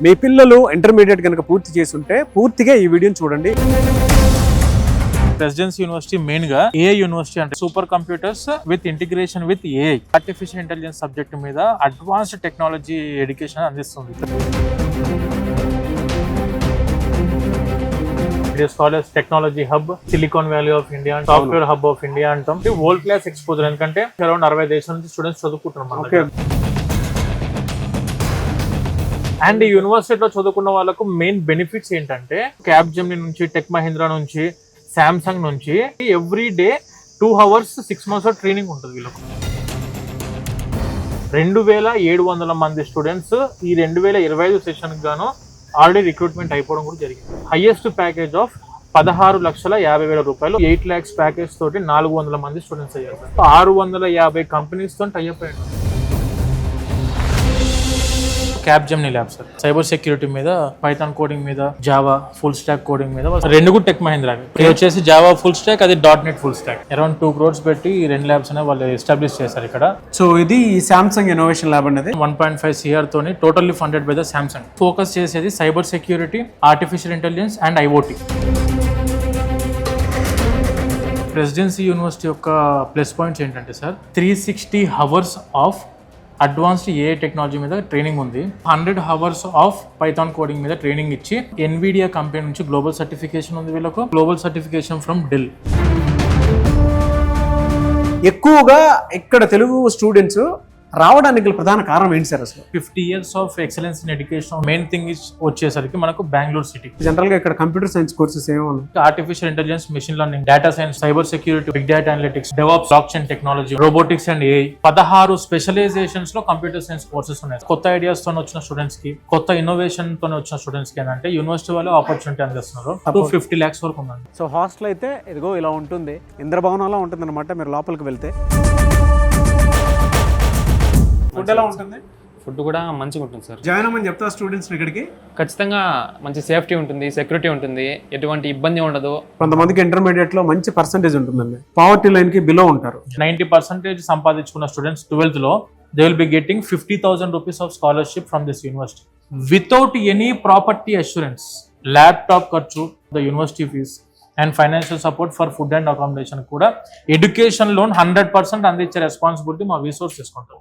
మీ పిల్లలు ఇంటర్మీడియట్ కనుక పూర్తి చేసి ఉంటే పూర్తిగా ఈ వీడియోని చూడండి. ప్రెసిడెన్సీ యూనివర్సిటీ మెయిన్ గా ఏఐ యూనివర్సిటీ అంటే super computers with integration with AI artificial intelligence subject మీద అడ్వాన్స్డ్ టెక్నాలజీ ఎడ్యుకేషన్ అందిస్తుంది. It is called as Technology Hub, Silicon Valley of India, Software Hub of India అంటాం. World class exposure ఎందుకంటే around 60 దేశాల నుంచి students చదువుకుంటున్నారు. And ఈ యూనివర్సిటీలో చదువుకున్న వాళ్ళకు మెయిన్ బెనిఫిట్స్ ఏంటంటే క్యాప్జెమినీ నుంచి, టెక్ మహీంద్రా నుంచి, శాంసంగ్ నుంచి every day 2 hours 6 months training ఉంటుంది వీళ్ళకు. 2700 మంది స్టూడెంట్స్ ఈ 2025 సెషన్ గాను ఆల్రెడీ రిక్రూట్మెంట్ అయిపోవడం కూడా జరిగింది. హైయెస్ట్ ప్యాకేజ్ ఆఫ్ 16,50,000 రూపాయలు, 8 lakhs ప్యాకేజ్ తోటి 400 మంది స్టూడెంట్స్ అయ్యారు. 650 కంపెనీస్ తో టైఅప్ అయ్యారు. Capgemini lab sir cyber security మీద, పైథాన్ కోడింగ్ మీద, జావా ఫుల్ స్టాక్ కోడింగ్ మీద, 2 కూడా టెక్ మహీంద్రా. ఇది వచ్చేసి జావా ఫుల్ స్టాక్, అది .NET full stock. Around 2 crores పెట్టి ఈ 2 ల్యాబ్స్ అనేవి వాళ్ళు ఎస్టాబ్లిష్ చేశారు ఇక్కడ. సో ఇది సామ్సంగ్ ఇన్నోవేషన్ ల్యాబ్ అనేది 1.5 CR తోని totally funded by the Samsung. Focus చేసేది cyber security, artificial intelligence and IoT. Presidency university యొక్క ప్లస్ పాయింట్స్ ఏంటంటే sir 360 hours of advanced AI technology మీద ట్రైనింగ్ ఉంది. 100 hours ఆఫ్ పైథాన్ కోడింగ్ మీద training ఇచ్చి Nvidia company నుంచి global certification ఉంది వీళ్ళకు. Global certification from Dell. ఎక్కువగా ఇక్కడ తెలుగు స్టూడెంట్స్ రావడానికి ప్రధాన కారణం ఏంటి సార్? అసలు 50 years of excellence in education main thing వచ్చేసరికి మనకు బెంగళూరు సిటీ. జనరల్ గా ఇక్కడ కంప్యూటర్ సైన్స్ కోర్సెస్ ఏమన్నా, artificial intelligence, machine learning, data science, cyber security, big data analytics, DevOps, blockchain technology, robotics and AI 16 specializations లో computer science courses ఉన్నాయి. కొత్త ideas తో వచ్చిన స్టూడెంట్స్ కి, కొత్త ఇన్నోవేషన్ తో వచ్చిన స్టూడెంట్స్ కి ఏంటంటే యూనివర్సిటీ వాళ్ళు ఆపర్చునిటీ అందిస్తున్నారు. 50 lakhs వరకు ఉందండి. సో హాస్టల్ అయితే ఇదిగో ఇలా ఉంటుంది, ఇంద్రభవనంలో ఉంటుంది అనమాట. మీరు లోపలికి వెళ్తే ఫుడ్ ఎలా ఉంటుంది? ఫుడ్ కూడా మంచిగా ఉంటుంది సార్. జాయిన్ అవ్వమని చెప్తా స్టూడెంట్స్ ఇక్కడికి. ఖచ్చితంగా మంచి సేఫ్టీ ఉంటుంది, సెక్యూరిటీ ఉంటుంది, ఎటువంటి ఇబ్బంది ఉండదు. కొంతమందికి ఇంటర్మీడియట్ లో మంచి పర్సంటేజ్ ఉంటుందండి, పావర్టీ లైన్ కి బిలో ఉంటారు. 90% సంపాదించుకున్న స్టూడెంట్స్ 12th లో they will be getting 50,000 rupees of scholarship from this university without any property assurance. Laptop ఖర్చు, the university fees and financial support for food and accommodation కూడా education loan 100% అందించే responsibility మా resource తీసుకుంటాం.